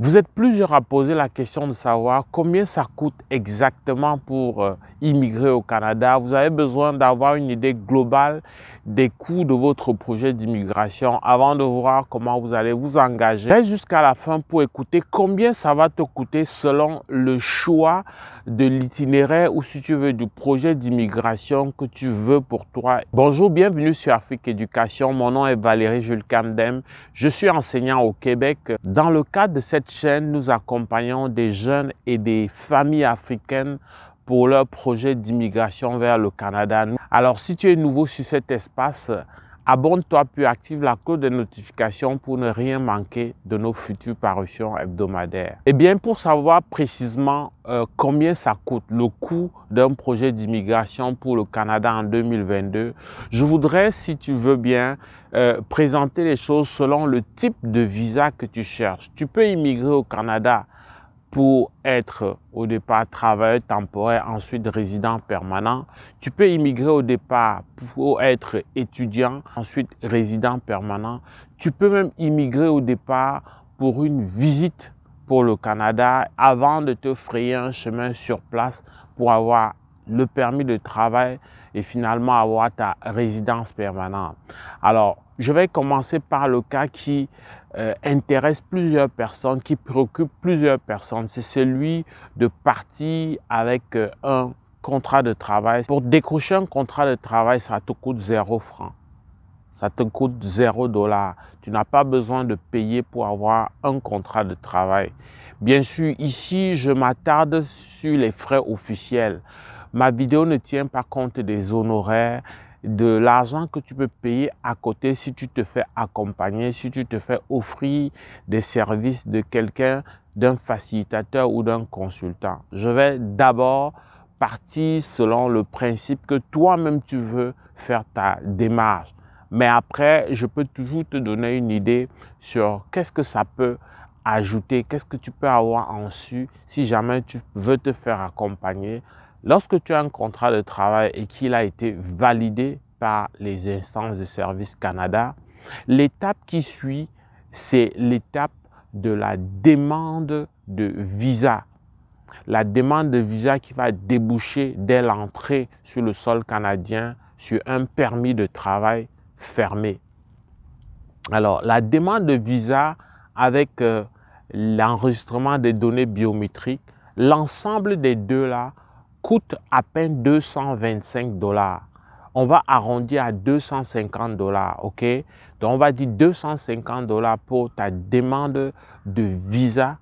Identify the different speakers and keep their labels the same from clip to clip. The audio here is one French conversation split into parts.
Speaker 1: Vous êtes plusieurs à poser la question de savoir combien ça coûte exactement pour immigrer au Canada. Vous avez besoin d'avoir une idée globale des coûts de votre projet d'immigration avant de voir comment vous allez vous engager. Reste jusqu'à la fin pour écouter combien ça va te coûter selon le choix de l'itinéraire ou si tu veux du projet d'immigration que tu veux pour toi. Bonjour, bienvenue sur Afrique Éducation. Mon nom est Valérie Jules Camdem. Je suis enseignant au Québec. Dans le cadre de cette chaîne, nous accompagnons des jeunes et des familles africaines pour leur projet d'immigration vers le Canada. Alors, si tu es nouveau sur cet espace, abonne-toi puis active la cloche de notification pour ne rien manquer de nos futures parutions hebdomadaires. Eh bien, pour savoir précisément combien ça coûte, le coût d'un projet d'immigration pour le Canada en 2022, je voudrais, si tu veux bien, présenter les choses selon le type de visa que tu cherches. Tu peux immigrer au Canada pour être au départ travailleur temporaire, ensuite résident permanent. Tu peux immigrer au départ pour être étudiant, ensuite résident permanent. Tu peux même immigrer au départ pour une visite pour le Canada avant de te frayer un chemin sur place pour avoir le permis de travail et finalement avoir ta résidence permanente. Alors, je vais commencer par le cas qui intéresse plusieurs personnes, qui préoccupe plusieurs personnes. C'est celui de partir avec un contrat de travail. Pour décrocher un contrat de travail, ça te coûte 0 francs. Ça te coûte 0 $. Tu n'as pas besoin de payer pour avoir un contrat de travail. Bien sûr, ici, je m'attarde sur les frais officiels. Ma vidéo ne tient pas compte des honoraires, de l'argent que tu peux payer à côté si tu te fais accompagner, si tu te fais offrir des services de quelqu'un, d'un facilitateur ou d'un consultant. Je vais d'abord partir selon le principe que toi-même tu veux faire ta démarche. Mais après, je peux toujours te donner une idée sur qu'est-ce que ça peut ajouter, qu'est-ce que tu peux avoir en su si jamais tu veux te faire accompagner. Lorsque tu as un contrat de travail et qu'il a été validé par les instances de Service Canada, l'étape qui suit, c'est l'étape de la demande de visa. La demande de visa qui va déboucher dès l'entrée sur le sol canadien sur un permis de travail fermé. Alors, la demande de visa avec l'enregistrement des données biométriques, l'ensemble des deux là coûte à peine 225 $. On va arrondir à 250 $, ok? Donc, on va dire 250 $ pour ta demande de visa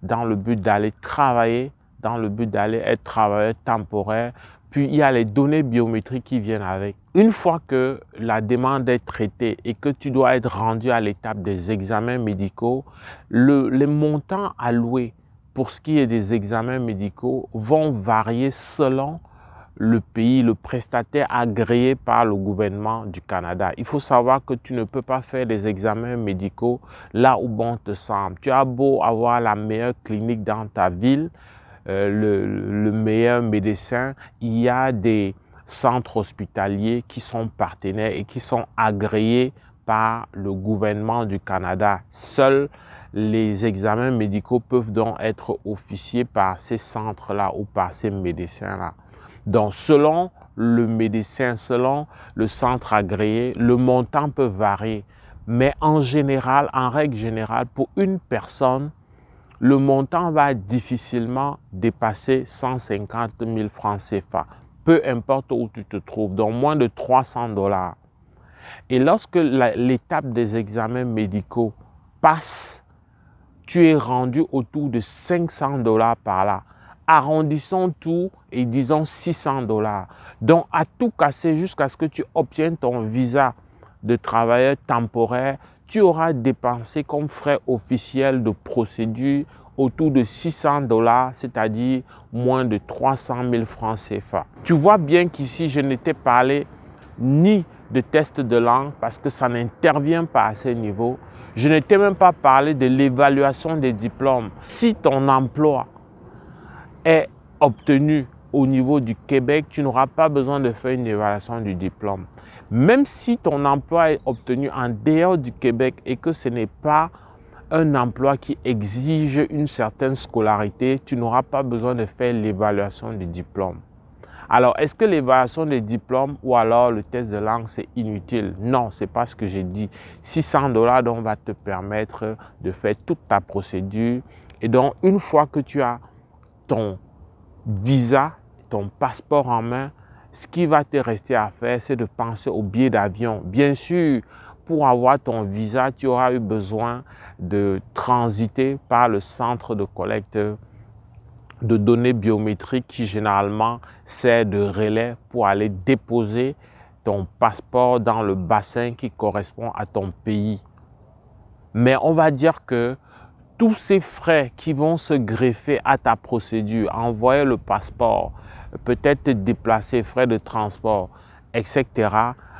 Speaker 1: dans le but d'aller travailler, dans le but d'aller être travailleur temporaire. Puis, il y a les données biométriques qui viennent avec. Une fois que la demande est traitée et que tu dois être rendu à l'étape des examens médicaux, les montants alloués pour ce qui est des examens médicaux vont varier selon le pays, le prestataire agréé par le gouvernement du Canada. Il faut savoir que tu ne peux pas faire des examens médicaux là où bon te semble. Tu as beau avoir la meilleure clinique dans ta ville, le meilleur médecin, il y a des centres hospitaliers qui sont partenaires et qui sont agréés par le gouvernement du Canada. Seuls les examens médicaux peuvent donc être officiés par ces centres-là ou par ces médecins-là. Donc, selon le médecin, selon le centre agréé, le montant peut varier. Mais en général, en règle générale, pour une personne, le montant va difficilement dépasser 150 000 francs CFA, peu importe où tu te trouves, donc moins de 300 $. Et lorsque l'étape des examens médicaux passe, tu es rendu autour de 500 $ par là. Arrondissons tout et disons 600 $. Donc, à tout casser jusqu'à ce que tu obtiennes ton visa de travailleur temporaire, tu auras dépensé comme frais officiels de procédure autour de 600 $, c'est-à-dire moins de 300 000 francs CFA. Tu vois bien qu'ici, je n'étais parlé ni de test de langue parce que ça n'intervient pas à ce niveau. Je ne t'ai même pas parlé de l'évaluation des diplômes. Si ton emploi est obtenu au niveau du Québec, tu n'auras pas besoin de faire une évaluation du diplôme. Même si ton emploi est obtenu en dehors du Québec et que ce n'est pas un emploi qui exige une certaine scolarité, tu n'auras pas besoin de faire l'évaluation du diplôme. Alors, est-ce que l'évaluation des diplômes ou alors le test de langue, c'est inutile? Non, ce n'est pas ce que j'ai dit. 600 $ donc va te permettre de faire toute ta procédure. Et donc, une fois que tu as ton visa, ton passeport en main, ce qui va te rester à faire, c'est de penser au billet d'avion. Bien sûr, pour avoir ton visa, tu auras eu besoin de transiter par le centre de collecte de données biométriques qui généralement sert de relais pour aller déposer ton passeport dans le bassin qui correspond à ton pays. Mais on va dire que tous ces frais qui vont se greffer à ta procédure, envoyer le passeport, peut-être te déplacer, frais de transport, etc.,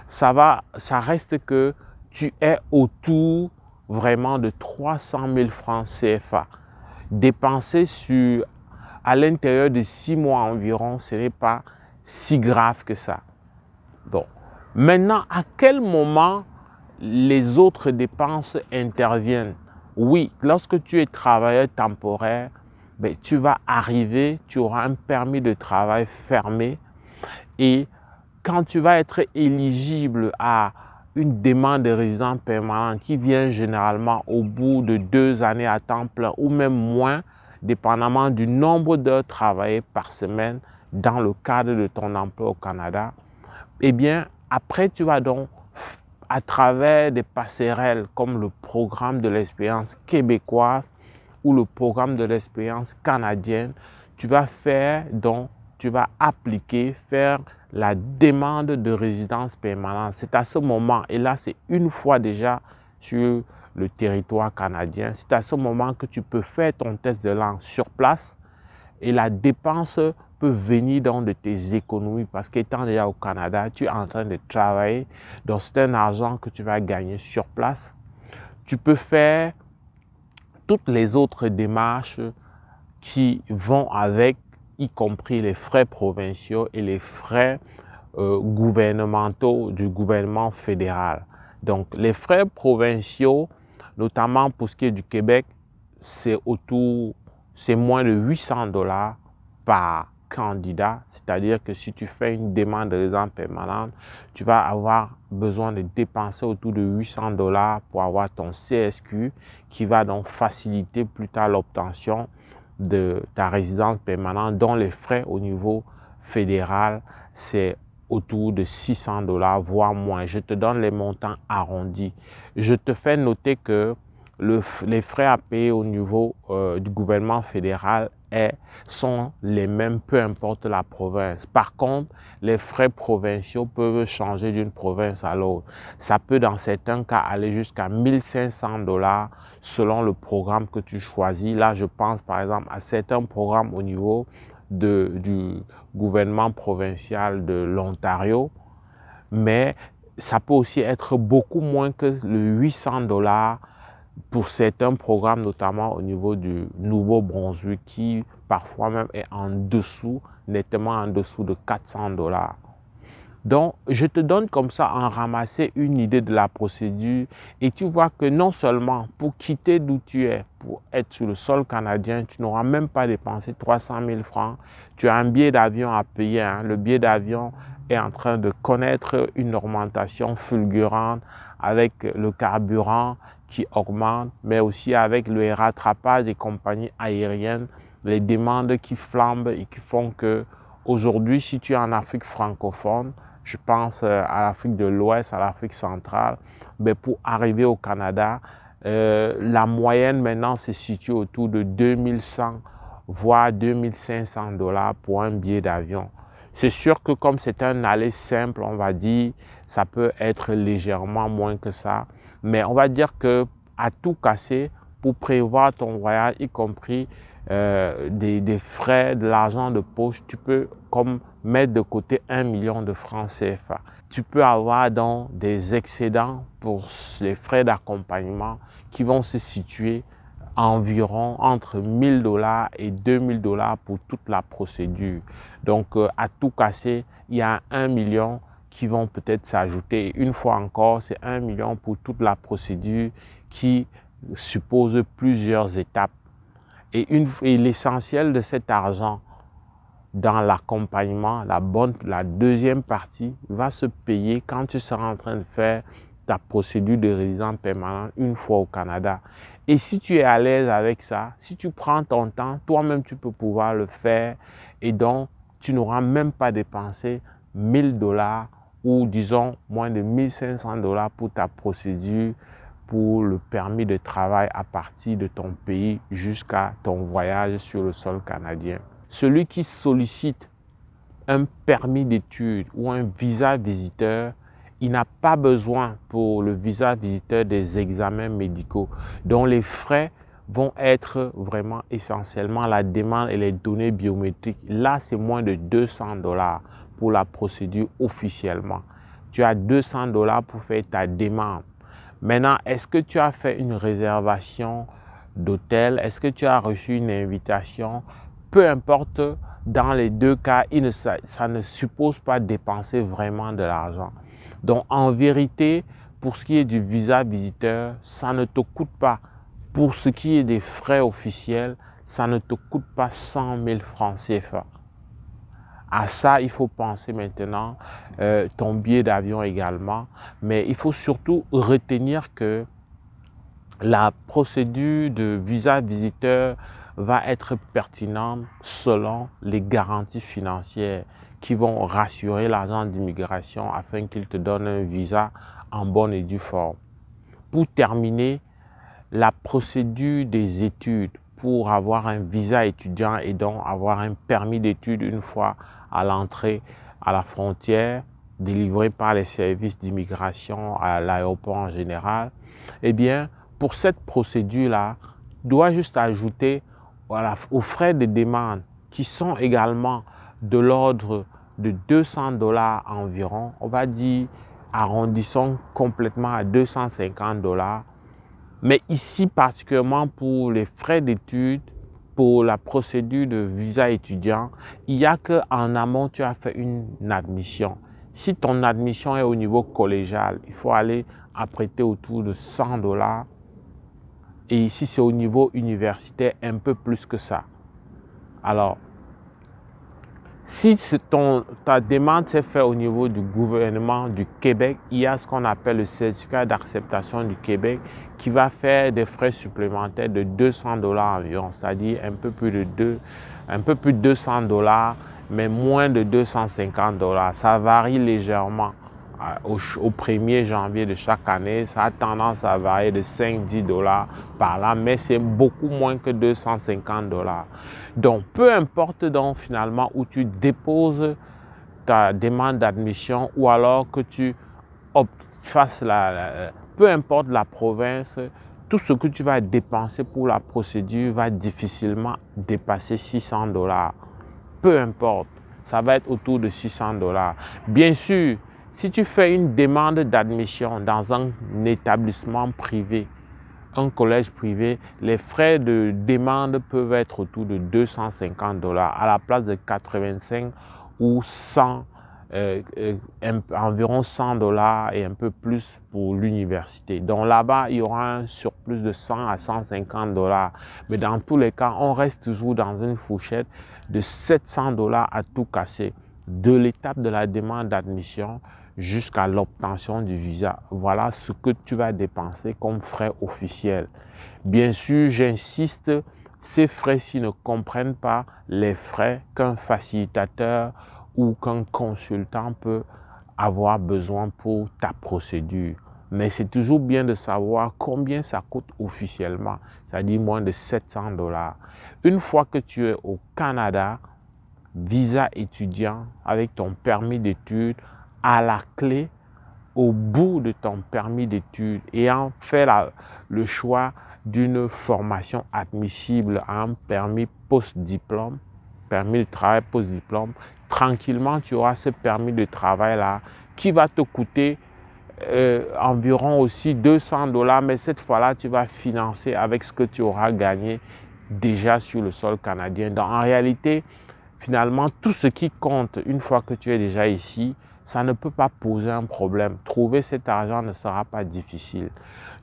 Speaker 1: ça reste que tu es autour vraiment de 300 000 francs CFA. Dépensés à l'intérieur de 6 mois environ, ce n'est pas si grave que ça. Bon. Maintenant, à quel moment les autres dépenses interviennent? Oui, lorsque tu es travailleur temporaire, tu vas arriver, tu auras un permis de travail fermé et quand tu vas être éligible à une demande de résidence permanente qui vient généralement au bout de 2 années à temps plein ou même moins, dépendamment du nombre d'heures travaillées par semaine dans le cadre de ton emploi au Canada, eh bien, après, tu vas donc, à travers des passerelles comme le programme de l'expérience québécoise ou le programme de l'expérience canadienne, tu vas appliquer, faire la demande de résidence permanente. C'est à ce moment, et là c'est une fois déjà sur le territoire canadien, c'est à ce moment que tu peux faire ton test de langue sur place et la dépense peut venir donc de tes économies parce qu'étant déjà au Canada, tu es en train de travailler, donc c'est un argent que tu vas gagner sur place. Tu peux faire toutes les autres démarches qui vont avec, y compris les frais provinciaux et les frais gouvernementaux du gouvernement fédéral. Donc les frais provinciaux, notamment pour ce qui est du Québec, c'est moins de 800 $ par candidat. C'est-à-dire que si tu fais une demande de résidence permanente, tu vas avoir besoin de dépenser autour de 800 $ pour avoir ton CSQ qui va donc faciliter plus tard l'obtention de ta résidence permanente, dont les frais au niveau fédéral, c'est autour de 600 $, voire moins. Je te donne les montants arrondis. Je te fais noter que les frais à payer au niveau du gouvernement fédéral sont les mêmes, peu importe la province. Par contre, les frais provinciaux peuvent changer d'une province à l'autre. Ça peut dans certains cas aller jusqu'à 1500 $ selon le programme que tu choisis. Là, je pense par exemple à certains programmes au niveau du gouvernement provincial de l'Ontario, mais ça peut aussi être beaucoup moins que le 800 $ pour certains programmes, notamment au niveau du Nouveau-Brunswick, qui parfois même est en dessous, nettement en dessous de 400 $. Donc, je te donne comme ça en ramasser une idée de la procédure et tu vois que non seulement pour quitter d'où tu es, pour être sur le sol canadien, tu n'auras même pas dépensé 300 000 francs. Tu as un billet d'avion à payer. Hein. Le billet d'avion est en train de connaître une augmentation fulgurante avec le carburant qui augmente, mais aussi avec le rattrapage des compagnies aériennes, les demandes qui flambent et qui font que aujourd'hui, si tu es en Afrique francophone, je pense à l'Afrique de l'Ouest, à l'Afrique centrale, mais pour arriver au Canada, la moyenne maintenant se situe autour de 2100 voire 2500 $ pour un billet d'avion. C'est sûr que comme c'est un aller simple, on va dire, ça peut être légèrement moins que ça, mais on va dire que à tout casser, pour prévoir ton voyage, y compris des frais, de l'argent de poche, tu peux comme mettre de côté 1 million de francs CFA. Tu peux avoir donc des excédents pour les frais d'accompagnement qui vont se situer environ entre 1000 $ et 2000 $ pour toute la procédure. Donc à tout casser, il y a 1 million qui vont peut-être s'ajouter. Une fois encore, c'est 1 million pour toute la procédure qui suppose plusieurs étapes. Et l'essentiel de cet argent dans l'accompagnement, la deuxième partie va se payer quand tu seras en train de faire ta procédure de résidence permanente une fois au Canada. Et si tu es à l'aise avec ça, si tu prends ton temps, toi-même tu peux pouvoir le faire et donc tu n'auras même pas dépensé 1 000 $ ou disons moins de 1 500 $ pour ta procédure pour le permis de travail à partir de ton pays jusqu'à ton voyage sur le sol canadien. Celui qui sollicite un permis d'études ou un visa visiteur, il n'a pas besoin pour le visa visiteur des examens médicaux dont les frais vont être vraiment essentiellement la demande et les données biométriques. Là, c'est moins de 200 $ pour la procédure officiellement. Tu as 200 $ pour faire ta demande. Maintenant, est-ce que tu as fait une réservation d'hôtel? Est-ce que tu as reçu une invitation? Peu importe, dans les deux cas, ça ne suppose pas dépenser vraiment de l'argent. Donc, en vérité, pour ce qui est du visa visiteur, ça ne te coûte pas. Pour ce qui est des frais officiels, ça ne te coûte pas 100 000 francs CFA. À ça, il faut penser maintenant, ton billet d'avion également, mais il faut surtout retenir que la procédure de visa visiteur va être pertinente selon les garanties financières qui vont rassurer l'agent d'immigration afin qu'il te donne un visa en bonne et due forme. Pour terminer, la procédure des études pour avoir un visa étudiant et donc avoir un permis d'études une fois à l'entrée à la frontière délivré par les services d'immigration à l'aéroport en général, eh bien, pour cette procédure-là, doit juste ajouter aux frais de demande qui sont également de l'ordre de 200 $ environ, on va dire, arrondissons complètement à 250 $. Mais ici, particulièrement pour les frais d'études, pour la procédure de visa étudiant, il n'y a qu'en amont, tu as fait une admission. Si ton admission est au niveau collégial, il faut aller apprêter autour de 100 $. Et si c'est au niveau universitaire, un peu plus que ça. Alors, si ta demande s'est faite au niveau du gouvernement du Québec, il y a ce qu'on appelle le certificat d'acceptation du Québec qui va faire des frais supplémentaires de 200 $ environ, c'est-à-dire un peu plus de 200 $, mais moins de 250 $. Ça varie légèrement. Au 1er janvier de chaque année, ça a tendance à varier de 5-10 $ par là, mais c'est beaucoup moins que 250 $. Donc, peu importe donc finalement où tu déposes ta demande d'admission ou alors que tu fasses peu importe la province, tout ce que tu vas dépenser pour la procédure va difficilement dépasser 600 $. Peu importe, ça va être autour de 600 $. Bien sûr, si tu fais une demande d'admission dans un établissement privé, un collège privé, les frais de demande peuvent être autour de 250 $ à la place de 85 ou 100, environ 100 $ et un peu plus pour l'université. Donc là-bas, il y aura un surplus de 100 à 150 $. Mais dans tous les cas, on reste toujours dans une fourchette de 700 $ à tout casser, de l'étape de la demande d'admission jusqu'à l'obtention du visa. Voilà ce que tu vas dépenser comme frais officiels. Bien sûr, j'insiste, ces frais-ci ne comprennent pas les frais qu'un facilitateur ou qu'un consultant peut avoir besoin pour ta procédure. Mais c'est toujours bien de savoir combien ça coûte officiellement, c'est-à-dire moins de 700 $. Une fois que tu es au Canada, visa étudiant avec ton permis d'études, à la clé, au bout de ton permis d'études, ayant fait le choix d'une formation admissible à un permis post-diplôme, permis de travail post-diplôme, tranquillement tu auras ce permis de travail-là qui va te coûter environ aussi 200 $, mais cette fois-là, tu vas financer avec ce que tu auras gagné déjà sur le sol canadien. Donc en réalité, finalement, tout ce qui compte une fois que tu es déjà ici, ça ne peut pas poser un problème. Trouver cet argent ne sera pas difficile.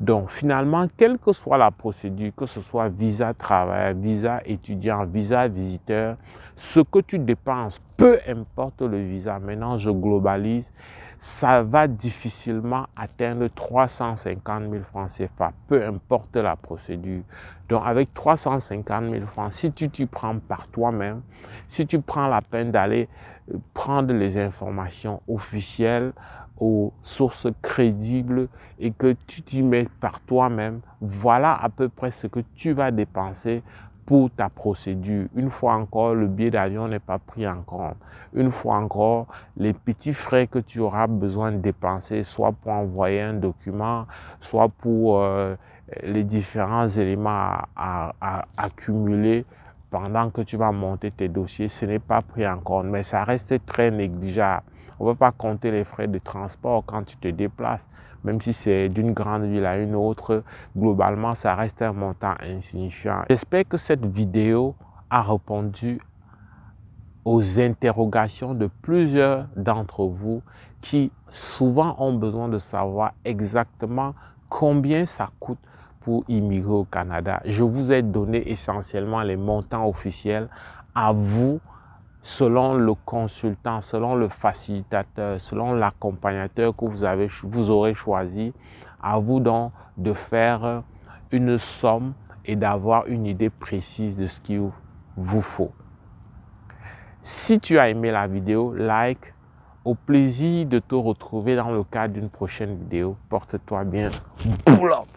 Speaker 1: Donc finalement, quelle que soit la procédure, que ce soit visa travail, visa étudiant, visa visiteur, ce que tu dépenses, peu importe le visa, maintenant je globalise, ça va difficilement atteindre 350 000 francs CFA, peu importe la procédure. Donc avec 350 000 francs, si tu t'y prends par toi-même, si tu prends la peine d'aller prendre les informations officielles aux sources crédibles et que tu t'y mets par toi-même, voilà à peu près ce que tu vas dépenser pour ta procédure. Une fois encore, le billet d'avion n'est pas pris en compte. Une fois encore, les petits frais que tu auras besoin de dépenser, soit pour envoyer un document, soit pour les différents éléments à accumuler pendant que tu vas monter tes dossiers, ce n'est pas pris en compte, mais ça reste très négligeable. On ne peut pas compter les frais de transport quand tu te déplaces, même si c'est d'une grande ville à une autre, globalement, ça reste un montant insignifiant. J'espère que cette vidéo a répondu aux interrogations de plusieurs d'entre vous qui souvent ont besoin de savoir exactement combien ça coûte pour immigrer au Canada. Je vous ai donné essentiellement les montants officiels. À vous, selon le consultant, selon le facilitateur, selon l'accompagnateur que vous aurez choisi, à vous donc de faire une somme et d'avoir une idée précise de ce qu'il vous faut. Si tu as aimé la vidéo, like. Au plaisir de te retrouver dans le cadre d'une prochaine vidéo. Porte-toi bien. Pull up.